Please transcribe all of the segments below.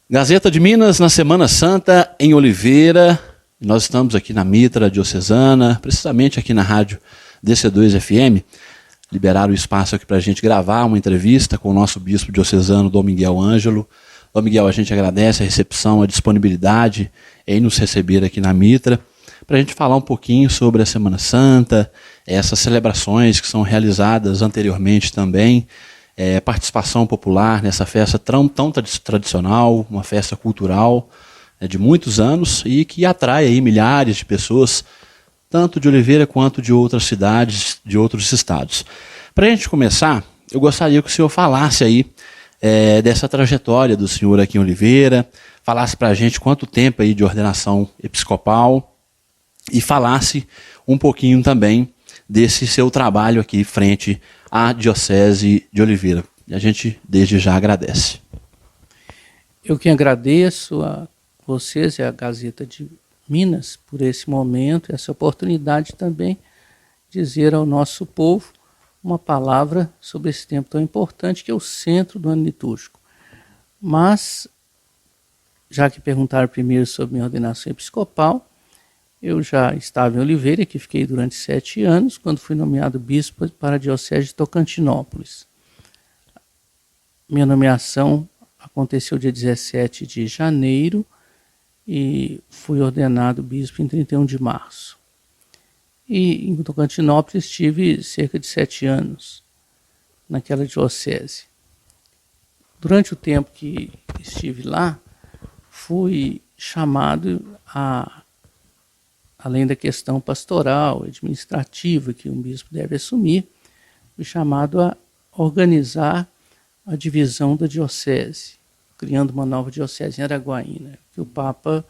Gazeta de Minas na Semana Santa em Oliveira. Nós estamos aqui na Mitra Diocesana, precisamente aqui na rádio DC2 FM. Liberaram o espaço aqui para a gente gravar uma entrevista com o nosso bispo diocesano, Dom Miguel Ângelo. Dom Miguel, a gente agradece a recepção, a disponibilidade em nos receber aqui na Mitra, para a gente falar um pouquinho sobre a Semana Santa, essas celebrações que são realizadas anteriormente também, participação popular nessa festa tão tradicional, uma festa cultural de muitos anos e que atrai aí milhares de pessoas, tanto de Oliveira quanto de outras cidades, de outros estados. Para a gente começar, eu gostaria que o senhor falasse aí dessa trajetória do senhor aqui em Oliveira, falasse para a gente quanto tempo aí de ordenação episcopal e falasse um pouquinho também desse seu trabalho aqui frente à Diocese de Oliveira. E a gente desde já agradece. Eu que agradeço a vocês e a Gazeta de Minas por esse momento, essa oportunidade também de dizer ao nosso povo uma palavra sobre esse tempo tão importante que é o centro do ano litúrgico. Mas, já que perguntaram primeiro sobre minha ordenação episcopal, eu já estava em Oliveira, que fiquei durante 7 anos, quando fui nomeado bispo para a Diocese de Tocantinópolis. Minha nomeação aconteceu dia 17 de janeiro e fui ordenado bispo em 31 de março. E em Tocantinópolis estive cerca de 7 anos naquela diocese. Durante o tempo que estive lá, fui chamado além da questão pastoral, administrativa que um bispo deve assumir, fui chamado a organizar a divisão da diocese, criando uma nova diocese em Araguaína, que o Papa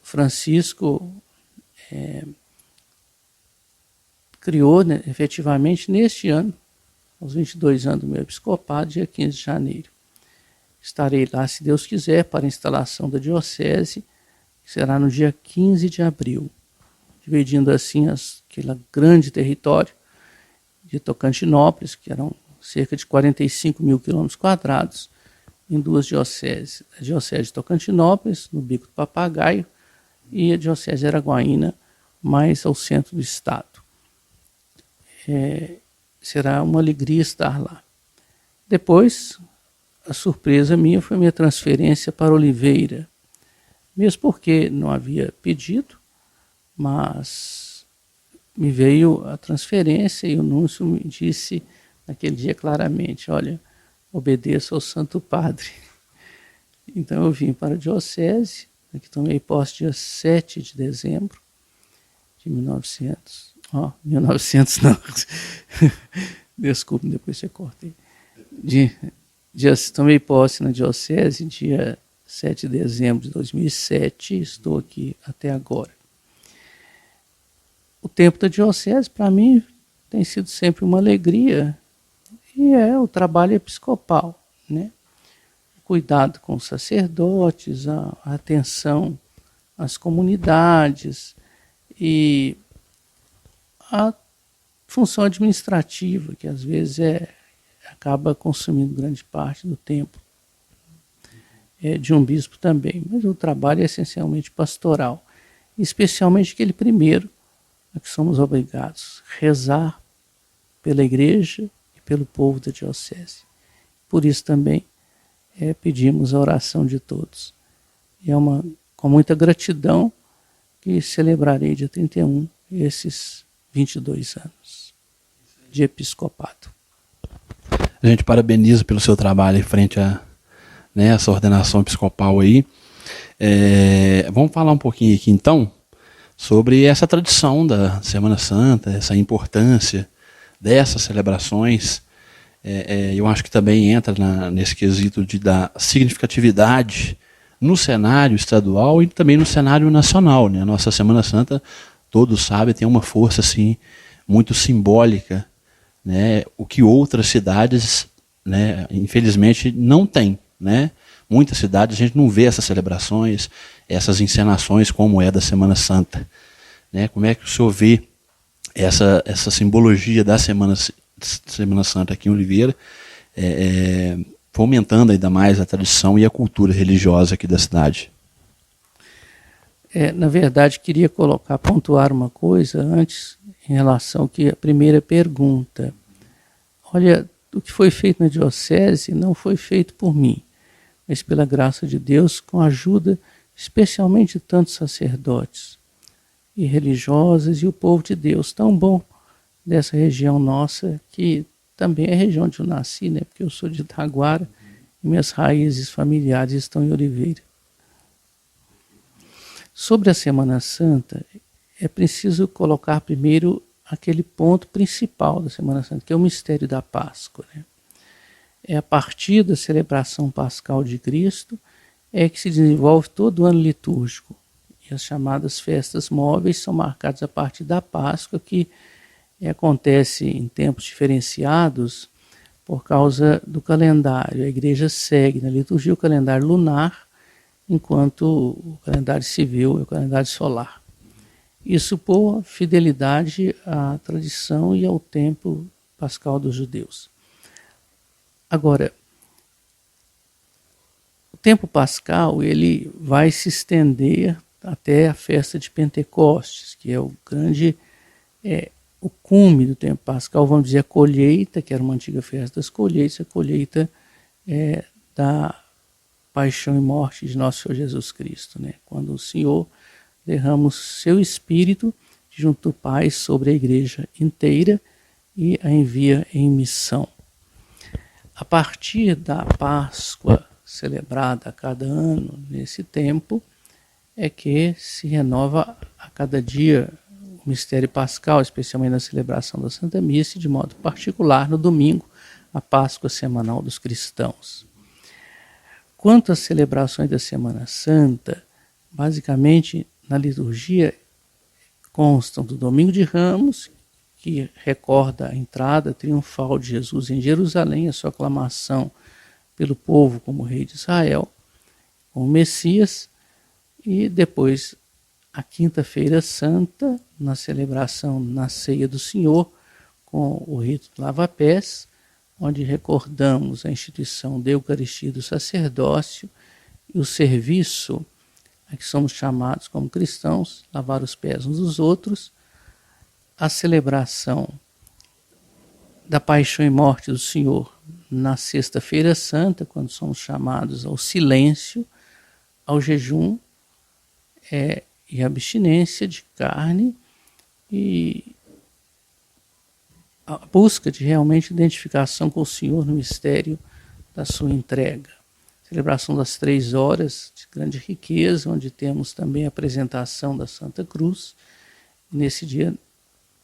Francisco criou, né, efetivamente neste ano, aos 22 anos do meu episcopado, dia 15 de janeiro. Estarei lá, se Deus quiser, para a instalação da diocese, que será no dia 15 de abril, dividindo assim aquele grande território de Tocantinópolis, que eram cerca de 45 mil quilômetros quadrados, em 2 dioceses. A Diocese de Tocantinópolis, no Bico do Papagaio, e a Diocese de Araguaína, mais ao centro do estado. Será uma alegria estar lá. Depois, a surpresa minha foi minha transferência para Oliveira, mesmo porque não havia pedido, mas me veio a transferência e o núncio me disse naquele dia claramente, olha, obedeça ao Santo Padre. Então eu vim para a Diocese, que tomei posse dia 7 de dezembro de 1900 não, desculpe, depois você corta aí. Tomei posse na Diocese dia 7 de dezembro de 2007, estou aqui até agora. O tempo da Diocese, para mim, tem sido sempre uma alegria, e é o trabalho episcopal, né? O cuidado com os sacerdotes, a atenção às comunidades e a função administrativa, que às vezes acaba consumindo grande parte do tempo de um bispo também, mas o trabalho é essencialmente pastoral, especialmente aquele primeiro a que somos obrigados, rezar pela igreja e pelo povo da diocese. Por isso também pedimos a oração de todos. E é com muita gratidão que celebrarei dia 31 esses 22 anos de episcopado. A gente parabeniza pelo seu trabalho em frente a essa ordenação episcopal aí. Vamos falar um pouquinho aqui então sobre essa tradição da Semana Santa, essa importância dessas celebrações. Eu acho que também entra nesse quesito da significatividade no cenário estadual e também no cenário nacional, né? A nossa Semana Santa, todos sabem, tem uma força assim, muito simbólica, né? O que outras cidades, né, infelizmente não têm, né? Muitas cidades a gente não vê essas celebrações, essas encenações como é da Semana Santa, né? Como é que o senhor vê essa simbologia da Semana Santa aqui em Oliveira, fomentando ainda mais a tradição e a cultura religiosa aqui da cidade. Na verdade, queria pontuar uma coisa antes em relação ao que a primeira pergunta. Olha, o que foi feito na diocese não foi feito por mim, mas pela graça de Deus, com a ajuda especialmente de tantos sacerdotes e religiosas e o povo de Deus, tão bom dessa região nossa, que também é a região onde eu nasci, né? Porque eu sou de Itaguara e minhas raízes familiares estão em Oliveira. Sobre a Semana Santa, é preciso colocar primeiro aquele ponto principal da Semana Santa, que é o mistério da Páscoa, né? É a partir da celebração pascal de Cristo é que se desenvolve todo o ano litúrgico. E as chamadas festas móveis são marcadas a partir da Páscoa, que acontece em tempos diferenciados por causa do calendário. A igreja segue na liturgia o calendário lunar, enquanto o calendário civil é o calendário solar. Isso por fidelidade à tradição e ao tempo pascal dos judeus. Agora, o tempo pascal ele vai se estender até a festa de Pentecostes, que é o grande, o cume do tempo pascal, vamos dizer, a colheita, que era uma antiga festa das colheitas, a colheita da paixão e morte de nosso Senhor Jesus Cristo, né? Quando o Senhor derrama o seu Espírito junto do Pai sobre a igreja inteira e a envia em missão. A partir da Páscoa celebrada a cada ano nesse tempo, é que se renova a cada dia o mistério pascal, especialmente na celebração da Santa Missa, e de modo particular no domingo, a Páscoa semanal dos cristãos. Quanto às celebrações da Semana Santa, basicamente na liturgia constam do Domingo de Ramos, que recorda a entrada triunfal de Jesus em Jerusalém, a sua aclamação pelo povo como rei de Israel, como Messias, e depois a Quinta-feira Santa, na celebração na Ceia do Senhor, com o rito do lava-pés, onde recordamos a instituição da Eucaristia do sacerdócio e o serviço a que somos chamados como cristãos, lavar os pés uns dos outros, a celebração da paixão e morte do Senhor na Sexta-feira Santa, quando somos chamados ao silêncio, ao jejum e abstinência de carne e a busca de realmente identificação com o Senhor no mistério da sua entrega. Celebração das 3 horas de grande riqueza, onde temos também a apresentação da Santa Cruz. Nesse dia,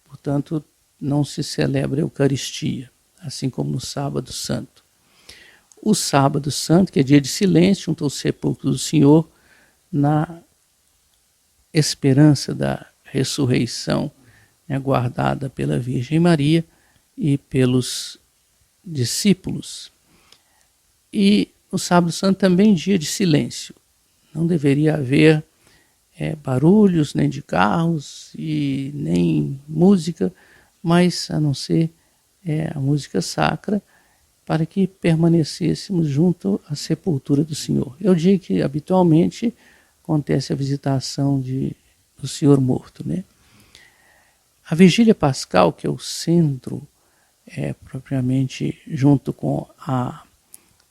portanto, não se celebra a Eucaristia, assim como no Sábado Santo. O Sábado Santo, que é dia de silêncio, junto ao sepulcro do Senhor, na esperança da ressurreição, aguardada pela Virgem Maria e pelos discípulos. E o Sábado Santo também dia de silêncio. Não deveria haver barulhos, nem de carros e nem música, mas a não ser a música sacra, para que permanecêssemos junto à sepultura do Senhor. É o dia que habitualmente acontece a visitação do Senhor morto, né? A Vigília Pascal, que é o centro, propriamente junto com a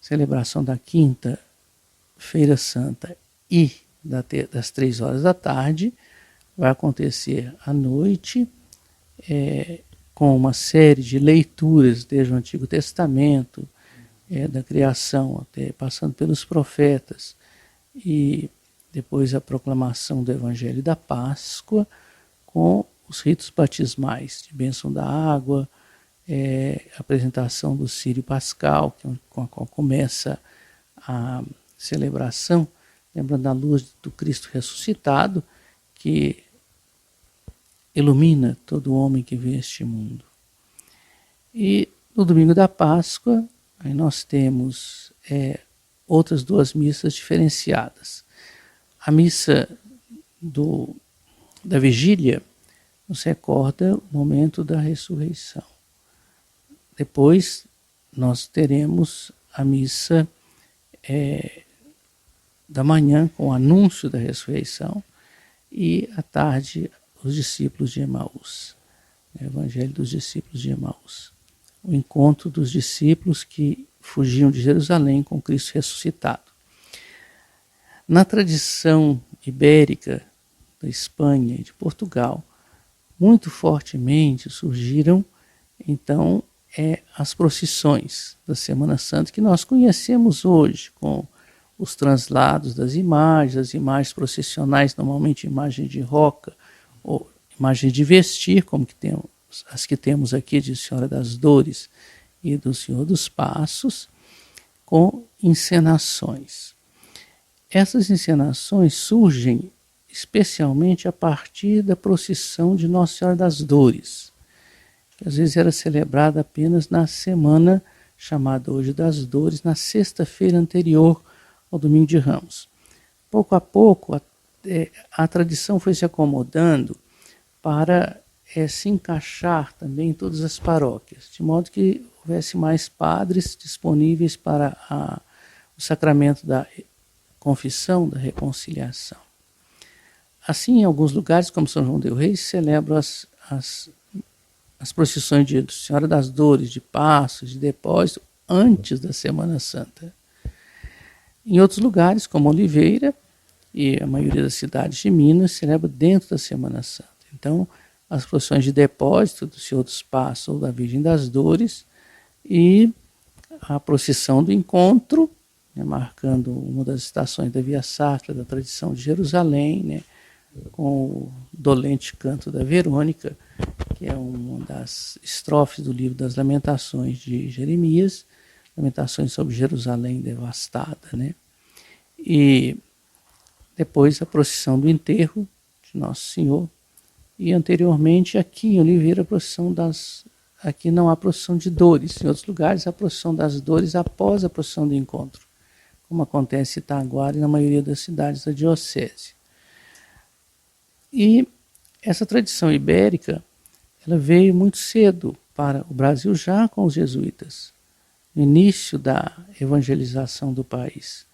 celebração da Quinta-feira Santa e das 3 horas da tarde, vai acontecer à noite, com uma série de leituras desde o Antigo Testamento, da criação, até passando pelos profetas, e depois a proclamação do Evangelho da Páscoa, com os ritos batismais, de bênção da água, a apresentação do Círio Pascal, com a qual começa a celebração, lembrando a luz do Cristo ressuscitado, que ilumina todo homem que vê este mundo. E no domingo da Páscoa, aí nós temos outras 2 missas diferenciadas. A missa da vigília nos recorda o momento da ressurreição. Depois nós teremos a missa da manhã com o anúncio da ressurreição e à tarde os discípulos de Emaús, o Evangelho dos discípulos de Emaús, o encontro dos discípulos que fugiam de Jerusalém com Cristo ressuscitado. Na tradição ibérica da Espanha e de Portugal, muito fortemente surgiram então as procissões da Semana Santa que nós conhecemos hoje, com os translados das imagens, as imagens processionais, normalmente imagem de roca ou imagem de vestir, como que temos, as que temos aqui de Senhora das Dores e do Senhor dos Passos, com encenações. Essas encenações surgem especialmente a partir da procissão de Nossa Senhora das Dores, que às vezes era celebrada apenas na semana chamada hoje das Dores, na sexta-feira anterior ao Domingo de Ramos. Pouco a pouco a tradição foi se acomodando para se encaixar também em todas as paróquias, de modo que houvesse mais padres disponíveis para o sacramento da confissão, da reconciliação. Assim, em alguns lugares, como São João del Rei, celebram as procissões de Senhora das Dores, de Passos, de Depósito, antes da Semana Santa. Em outros lugares, como Oliveira e a maioria das cidades de Minas, celebra dentro da Semana Santa. Então, as procissões de Depósito do Senhor dos Passos ou da Virgem das Dores e a procissão do Encontro, marcando uma das estações da Via Sacra, da tradição de Jerusalém, com o dolente canto da Verônica, que é uma das estrofes do livro das Lamentações de Jeremias, Lamentações sobre Jerusalém devastada, E depois a procissão do enterro de Nosso Senhor. E anteriormente aqui em Oliveira, aqui não há procissão de dores. Em outros lugares, a procissão das dores após a procissão do encontro, como acontece em Itaguara e na maioria das cidades da diocese. E essa tradição ibérica, ela veio muito cedo para o Brasil, já com os jesuítas, no início da evangelização do país.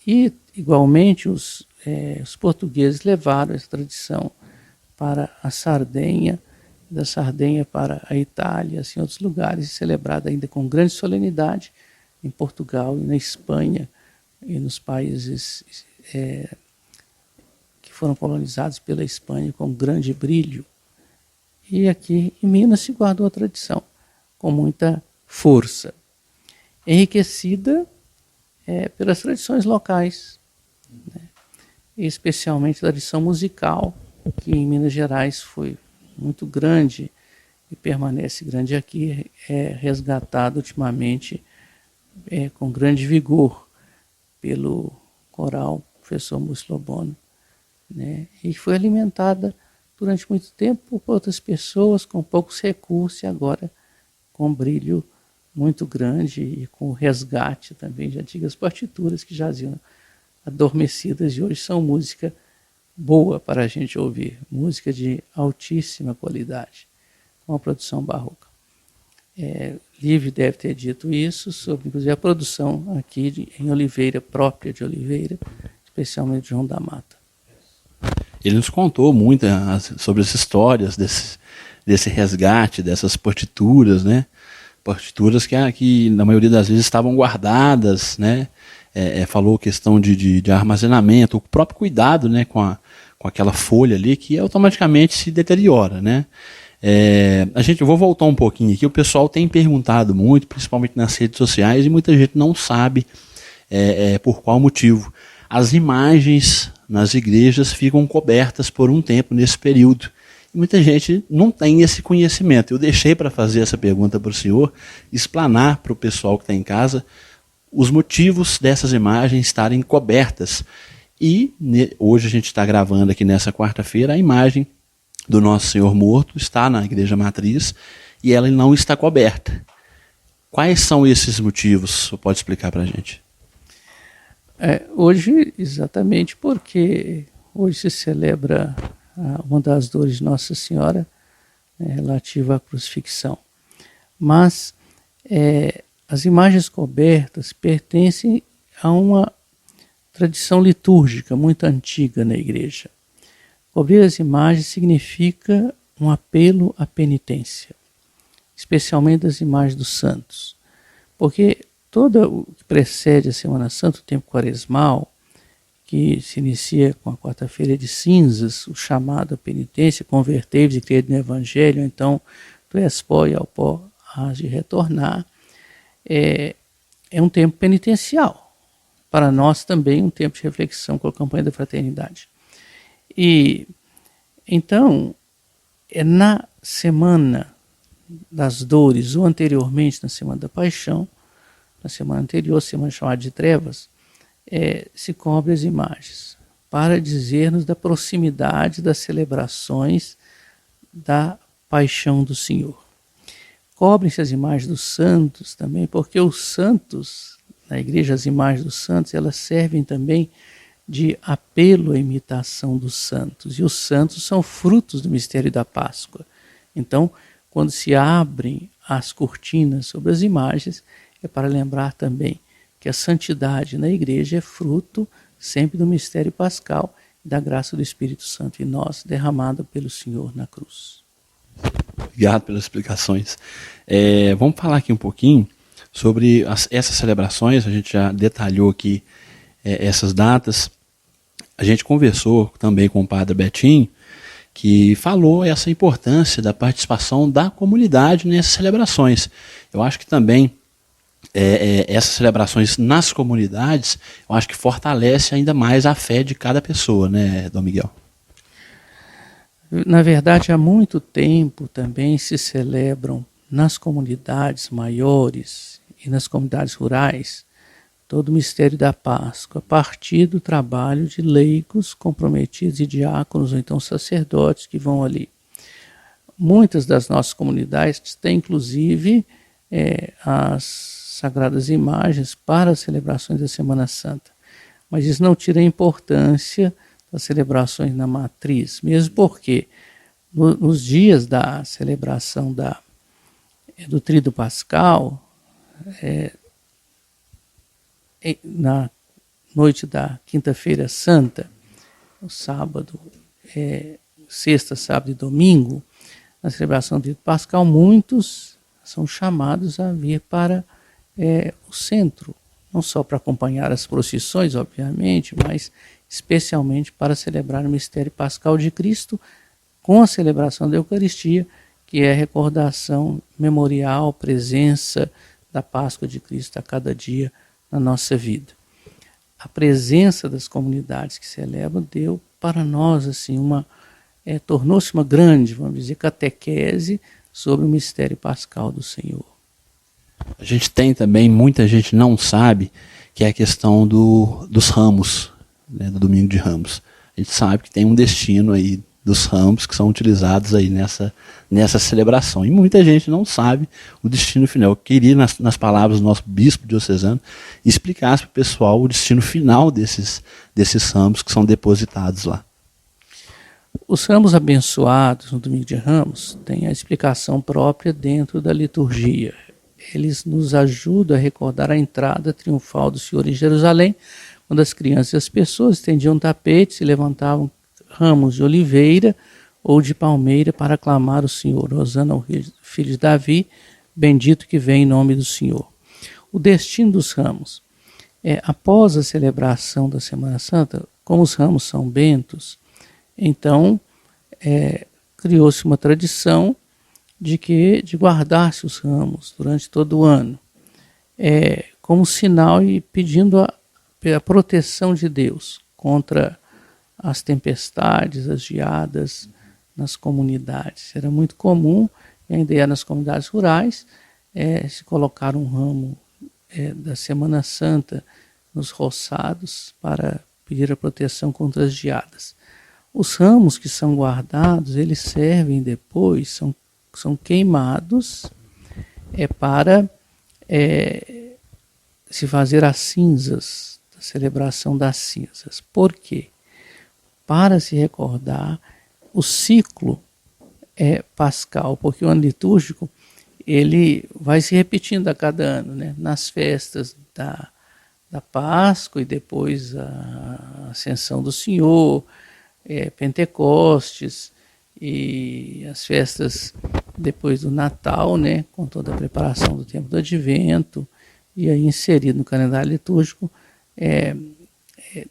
E, igualmente, os portugueses levaram essa tradição para a Sardenha, da Sardenha para a Itália, assim, outros lugares, celebrada ainda com grande solenidade em Portugal e na Espanha e nos países que foram colonizados pela Espanha com grande brilho. E aqui em Minas se guardou a tradição com muita força, enriquecida pelas tradições locais, e especialmente a tradição musical, que em Minas Gerais foi muito grande e permanece grande aqui, resgatado ultimamente com grande vigor pelo coral professor Múcio Lobono, e foi alimentada durante muito tempo por outras pessoas com poucos recursos e agora com brilho muito grande e com resgate também de antigas partituras que jaziam adormecidas e hoje são música boa para a gente ouvir, música de altíssima qualidade, com a produção barroca. Livre deve ter dito isso sobre, inclusive, a produção aqui em Oliveira, própria de Oliveira, especialmente de João da Mata. Ele nos contou muito sobre as histórias desse resgate, dessas partituras, partituras que na maioria das vezes estavam guardadas, falou questão de armazenamento, o próprio cuidado, com aquela folha ali que automaticamente se deteriora, eu vou voltar um pouquinho aqui, o pessoal tem perguntado muito, principalmente nas redes sociais, e muita gente não sabe por qual motivo. As imagens nas igrejas ficam cobertas por um tempo nesse período. E muita gente não tem esse conhecimento. Eu deixei para fazer essa pergunta para o senhor, explanar para o pessoal que está em casa os motivos dessas imagens estarem cobertas. E hoje a gente está gravando aqui nessa quarta-feira, a imagem do Nosso Senhor morto está na Igreja Matriz e ela não está coberta. Quais são esses motivos? Você pode explicar para a gente? Hoje, exatamente porque hoje se celebra uma das dores de Nossa Senhora relativa à crucifixão. Mas as imagens cobertas pertencem a uma tradição litúrgica muito antiga na igreja. Cobrir as imagens significa um apelo à penitência, especialmente as imagens dos santos, porque todo o que precede a Semana Santa, o tempo quaresmal, que se inicia com a quarta-feira de cinzas, o chamado à penitência, convertei-vos e crede no Evangelho, então tu és pó e ao pó hás de retornar, é um tempo penitencial. Para nós também um tempo de reflexão com a campanha da fraternidade. E então, na Semana das Dores, ou anteriormente na Semana da Paixão, na semana anterior, semana chamada de Trevas, se cobre as imagens para dizer-nos da proximidade das celebrações da Paixão do Senhor. Cobrem-se as imagens dos santos também, porque os santos, na igreja, as imagens dos santos, elas servem também de apelo à imitação dos santos. E os santos são frutos do mistério da Páscoa. Então, quando se abrem as cortinas sobre as imagens, é para lembrar também que a santidade na igreja é fruto sempre do mistério pascal e da graça do Espírito Santo em nós, derramada pelo Senhor na cruz. Obrigado pelas explicações. Vamos falar aqui um pouquinho sobre essas celebrações. A gente já detalhou aqui essas datas. A gente conversou também com o padre Betinho, que falou essa importância da participação da comunidade nessas celebrações. Eu acho que também essas celebrações nas comunidades, eu acho que fortalece ainda mais a fé de cada pessoa, né, Dom Miguel? Na verdade, há muito tempo também se celebram nas comunidades maiores e nas comunidades rurais todo o mistério da Páscoa, a partir do trabalho de leigos comprometidos e diáconos, ou então sacerdotes que vão ali. Muitas das nossas comunidades têm, inclusive, as sagradas imagens para as celebrações da Semana Santa. Mas isso não tira a importância das celebrações na matriz, mesmo porque nos dias da celebração do Tríduo Pascal, na noite da Quinta-feira Santa, o sábado, sexta, sábado e domingo, na celebração do Tríduo Pascal, muitos são chamados a vir para o centro, não só para acompanhar as procissões, obviamente, mas especialmente para celebrar o mistério pascal de Cristo com a celebração da Eucaristia, que é a recordação memorial, presença da Páscoa de Cristo a cada dia na nossa vida. A presença das comunidades que celebram deu para nós assim tornou-se uma grande, vamos dizer, catequese sobre o mistério pascal do Senhor. A gente tem também, muita gente não sabe, que é a questão dos ramos, né, do Domingo de Ramos. A gente sabe que tem um destino aí dos ramos que são utilizados aí nessa celebração. E muita gente não sabe o destino final. Eu queria, nas palavras do nosso bispo diocesano, explicasse para o pessoal o destino final desses ramos que são depositados lá. Os ramos abençoados no Domingo de Ramos têm a explicação própria dentro da liturgia. Eles nos ajudam a recordar a entrada triunfal do Senhor em Jerusalém, quando as crianças e as pessoas estendiam tapetes e levantavam ramos de oliveira ou de palmeira para aclamar o Senhor. Hosana ao filho de Davi, bendito que vem em nome do Senhor. O destino dos ramos. Após a celebração da Semana Santa, como os ramos são bentos, então criou-se uma tradição de guardar-se os ramos durante todo o ano, como sinal e pedindo a proteção de Deus contra as tempestades, as geadas nas comunidades. Era muito comum, e ainda é nas comunidades rurais, se colocar um ramo da Semana Santa nos roçados para pedir a proteção contra as geadas. Os ramos que são guardados, eles servem depois, são queimados para se fazer as cinzas, a celebração das cinzas. Por quê? Para se recordar o ciclo pascal, porque o ano litúrgico ele vai se repetindo a cada ano, né? Nas festas da Páscoa e depois a Ascensão do Senhor, Pentecostes e as festas depois do Natal, né? Com toda a preparação do tempo do Advento, e aí inserido no calendário litúrgico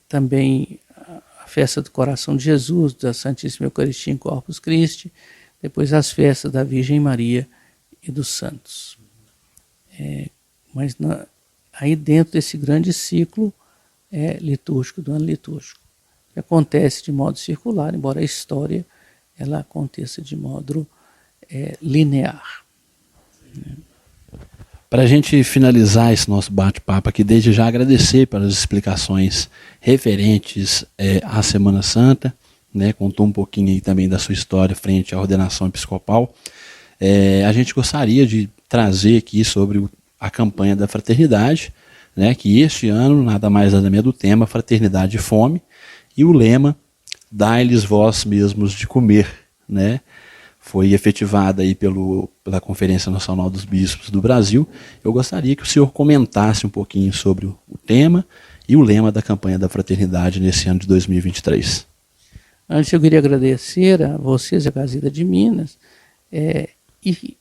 também a festa do Coração de Jesus, da Santíssima Eucaristia em Corpus Christi, depois as festas da Virgem Maria e dos santos. Mas aí dentro desse grande ciclo litúrgico, do ano litúrgico, que acontece de modo circular, embora a história ela aconteça de modo linear. Para a gente finalizar esse nosso bate-papo aqui, desde já agradecer pelas explicações referentes à Semana Santa, né? Contou um pouquinho aí também da sua história frente à ordenação episcopal. A gente gostaria de trazer aqui sobre a campanha da fraternidade, né? Que este ano, nada mais nada menos do tema Fraternidade e Fome, e o lema Dai-lhes vós mesmos de comer, né? Foi efetivada aí pela Conferência Nacional dos Bispos do Brasil. Eu gostaria que o senhor comentasse um pouquinho sobre o tema e o lema da campanha da fraternidade nesse ano de 2023. Antes eu queria agradecer a vocês, a Gazeta de Minas, e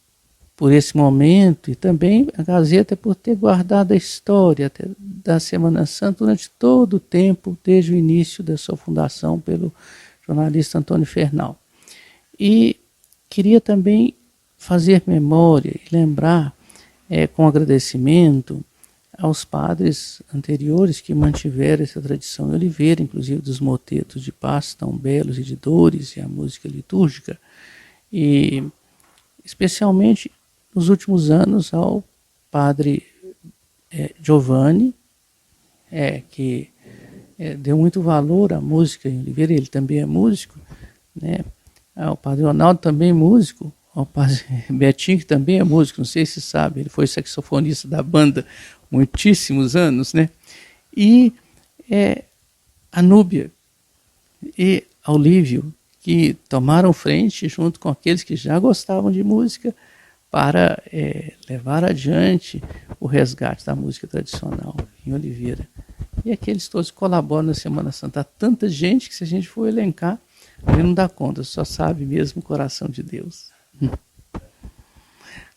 por esse momento, e também a Gazeta por ter guardado a história da Semana Santa durante todo o tempo, desde o início da sua fundação pelo jornalista Antônio Fernal. E queria também fazer memória e lembrar, com agradecimento, aos padres anteriores que mantiveram essa tradição em Oliveira, inclusive dos motetos de paz tão belos e de dores e a música litúrgica, e especialmente nos últimos anos ao padre Giovanni, que deu muito valor à música em Oliveira, ele também é músico, né? O padre Ronaldo também é músico, o padre Betinho, que também é músico, não sei se sabe, ele foi saxofonista da banda muitíssimos anos, né? E a Núbia e a Olívio, que tomaram frente junto com aqueles que já gostavam de música para levar adiante o resgate da música tradicional em Oliveira. E aqueles todos colaboram na Semana Santa. Há tanta gente que, se a gente for elencar, a gente não dá conta, só sabe mesmo o coração de Deus.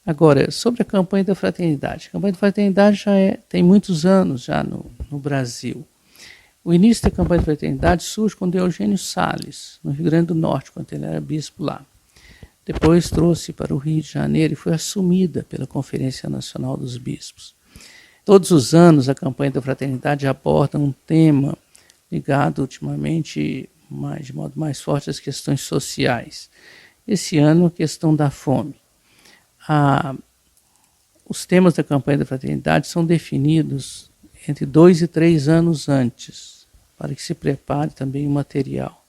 Agora, sobre a campanha da fraternidade. A campanha da fraternidade já tem muitos anos já no Brasil. O início da campanha da fraternidade surge com Eugênio Salles, no Rio Grande do Norte, quando ele era bispo lá. Depois trouxe para o Rio de Janeiro e foi assumida pela Conferência Nacional dos Bispos. Todos os anos a campanha da fraternidade aborda um tema ligado ultimamente de modo mais forte às questões sociais. Esse ano, a questão da fome. Os temas da campanha da fraternidade são definidos entre 2 e 3 anos antes, para que se prepare também o material.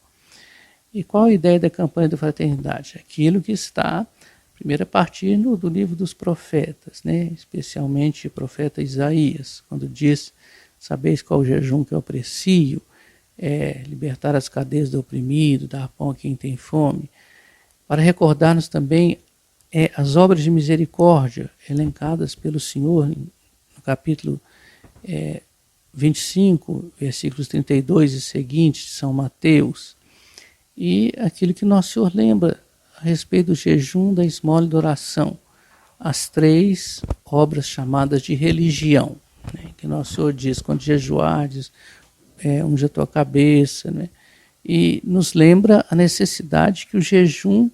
E qual a ideia da campanha da fraternidade? Aquilo que está, primeiro, a partir do livro dos profetas, né? Especialmente o profeta Isaías, quando diz: sabeis qual o jejum que eu aprecio, libertar as cadeias do oprimido, dar pão a quem tem fome, para recordar-nos também as obras de misericórdia elencadas pelo Senhor no capítulo 25, versículos 32 e seguintes de São Mateus, e aquilo que Nosso Senhor lembra a respeito do jejum, da esmola e da oração, as 3 obras chamadas de religião, né, que Nosso Senhor diz: quando jejuardes, unge a tua cabeça, né? E nos lembra a necessidade que o jejum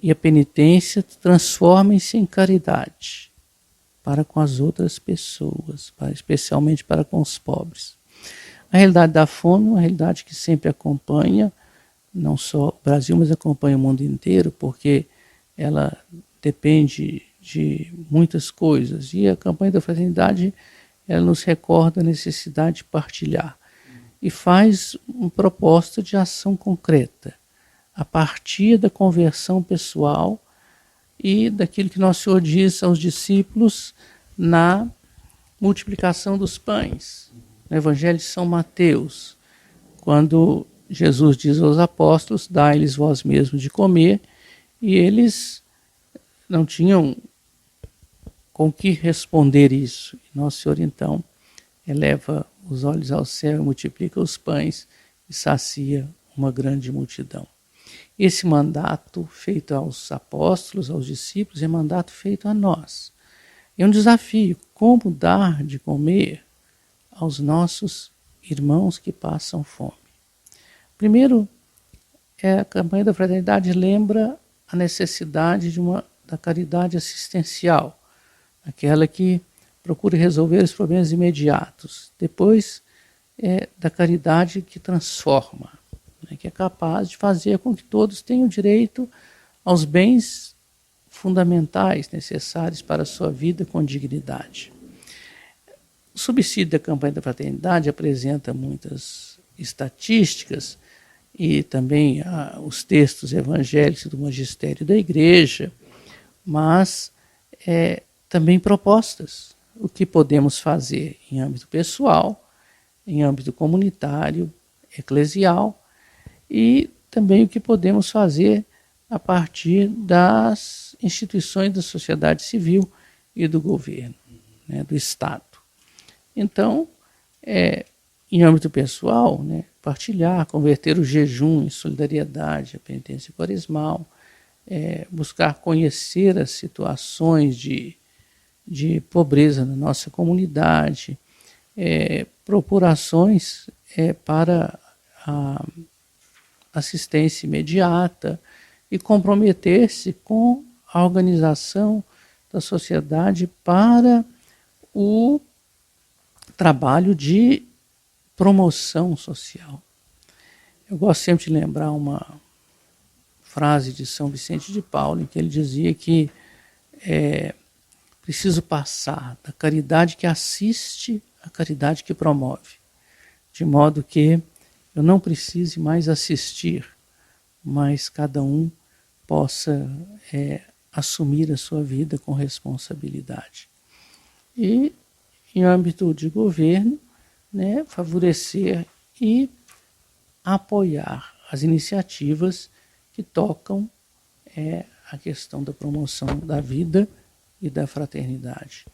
e a penitência transformem-se em caridade para com as outras pessoas, especialmente para com os pobres. A realidade da fome é uma realidade que sempre acompanha, não só o Brasil, mas acompanha o mundo inteiro, porque ela depende de muitas coisas. E a campanha da fraternidade, ela nos recorda a necessidade de partilhar. E faz uma proposta de ação concreta, a partir da conversão pessoal e daquilo que Nosso Senhor diz aos discípulos na multiplicação dos pães, no Evangelho de São Mateus, quando Jesus diz aos apóstolos: dai-lhes vós mesmos de comer, e eles não tinham com que responder isso? Nosso Senhor, então, eleva os olhos ao céu, multiplica os pães e sacia uma grande multidão. Esse mandato feito aos apóstolos, aos discípulos, é mandato feito a nós. É um desafio, como dar de comer aos nossos irmãos que passam fome. Primeiro, a campanha da fraternidade lembra a necessidade da caridade assistencial, aquela que procura resolver os problemas imediatos. Depois, da caridade que transforma, né, que é capaz de fazer com que todos tenham direito aos bens fundamentais necessários para a sua vida com dignidade. O subsídio da campanha da fraternidade apresenta muitas estatísticas e também os textos evangélicos do magistério da igreja, mas também propostas. O que podemos fazer em âmbito pessoal, em âmbito comunitário, eclesial, e também o que podemos fazer a partir das instituições da sociedade civil e do governo, né, do Estado. Então, em âmbito pessoal, né, partilhar, converter o jejum em solidariedade, a penitência quaresmal, buscar conhecer as situações de pobreza na nossa comunidade, propor ações para a assistência imediata e comprometer-se com a organização da sociedade para o trabalho de promoção social. Eu gosto sempre de lembrar uma frase de São Vicente de Paulo, em que ele dizia que preciso passar da caridade que assiste à caridade que promove, de modo que eu não precise mais assistir, mas cada um possa assumir a sua vida com responsabilidade. E, em âmbito de governo, né, favorecer e apoiar as iniciativas que tocam a questão da promoção da vida e da fraternidade.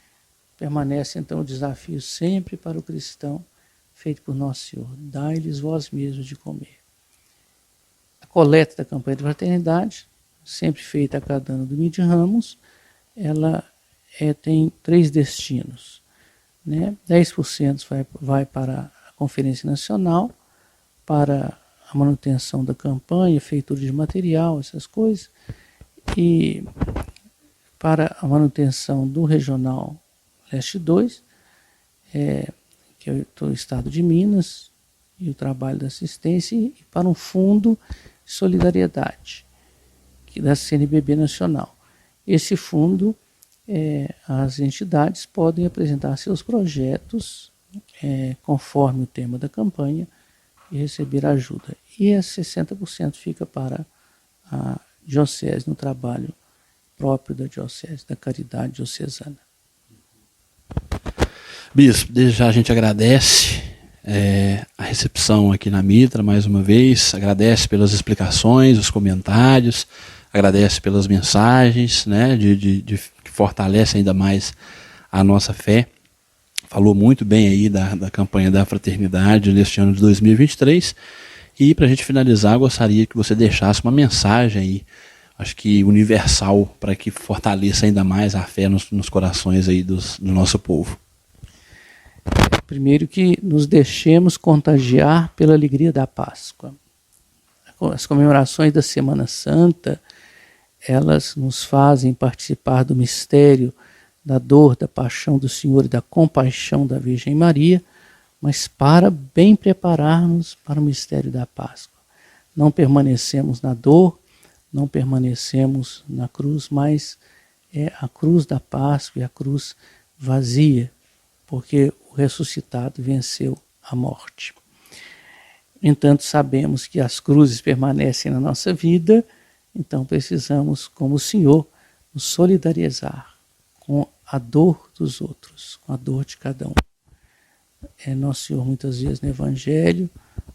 Permanece, então, o desafio sempre para o cristão, feito por Nosso Senhor: dai-lhes vós mesmos de comer. A coleta da campanha de fraternidade, sempre feita a cada ano do Domingo de Ramos, ela tem 3 destinos. Né? 10% vai para a Conferência Nacional, para a manutenção da campanha, feitura de material, essas coisas, e para a manutenção do Regional Leste 2, que é o Estado de Minas, e o trabalho da assistência, e para um fundo de solidariedade, que é da CNBB Nacional. Esse fundo, as entidades podem apresentar seus projetos conforme o tema da campanha e receber ajuda. E 60% fica para a diocese, no trabalho próprio da diocese, da caridade diocesana. Bispo, desde já a gente agradece a recepção aqui na Mitra mais uma vez, agradece pelas explicações, os comentários, agradece pelas mensagens, né, que fortalecem ainda mais a nossa fé. Falou muito bem aí da campanha da fraternidade neste ano de 2023. E para a gente finalizar, gostaria que você deixasse uma mensagem aí, acho que universal, para que fortaleça ainda mais a fé nos corações aí do nosso povo. Primeiro, que nos deixemos contagiar pela alegria da Páscoa. As comemorações da Semana Santa, elas nos fazem participar do mistério da dor, da paixão do Senhor e da compaixão da Virgem Maria, mas para bem preparar-nos para o mistério da Páscoa. Não permanecemos na dor, não permanecemos na cruz, mas é a cruz da Páscoa e a cruz vazia, porque o ressuscitado venceu a morte. No entanto, sabemos que as cruzes permanecem na nossa vida, então precisamos, como o Senhor, nos solidarizar com a dor dos outros, com a dor de cada um. Nosso Senhor, muitas vezes no Evangelho,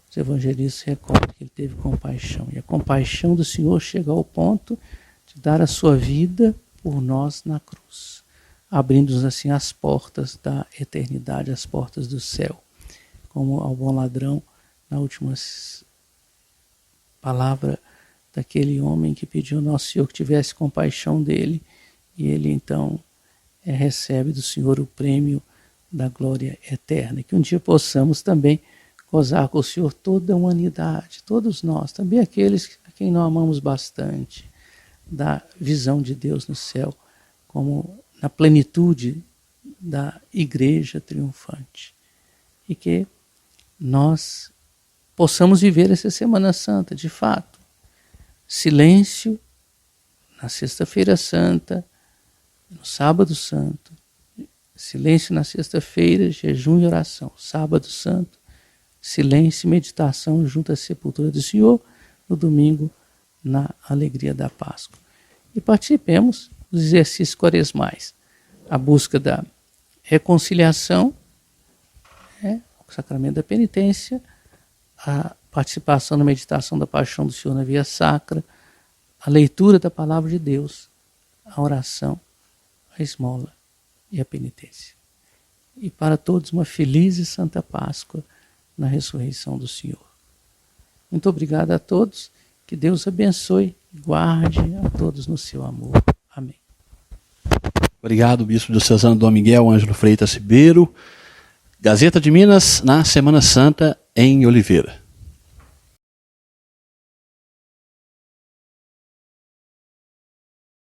os evangelistas recordam que ele teve compaixão. E a compaixão do Senhor chega ao ponto de dar a sua vida por nós na cruz. abrindo-nos assim as portas da eternidade, as portas do céu. Como ao bom ladrão, na última palavra daquele homem que pediu ao nosso Senhor que tivesse compaixão dele, e ele então recebe do Senhor o prêmio da glória eterna. Que um dia possamos também gozar com o Senhor toda a humanidade, todos nós, também aqueles a quem não amamos bastante, da visão de Deus no céu, como na plenitude da igreja triunfante. E que nós possamos viver essa Semana Santa, de fato. Silêncio na Sexta-feira Santa, no Sábado Santo. Silêncio na sexta-feira, jejum e oração. Sábado Santo, silêncio e meditação junto à sepultura do Senhor. No domingo, na alegria da Páscoa. E participemos dos exercícios quaresmais. A busca da reconciliação, o sacramento da penitência, a participação na meditação da paixão do Senhor na via sacra, a leitura da palavra de Deus, a oração, a esmola e a penitência. E para todos uma feliz e santa Páscoa na ressurreição do Senhor. Muito obrigado a todos, que Deus abençoe e guarde a todos no seu amor. Amém. Obrigado, Bispo Diocesano Dom Miguel Ângelo Freitas Ribeiro. Gazeta de Minas, na Semana Santa, em Oliveira.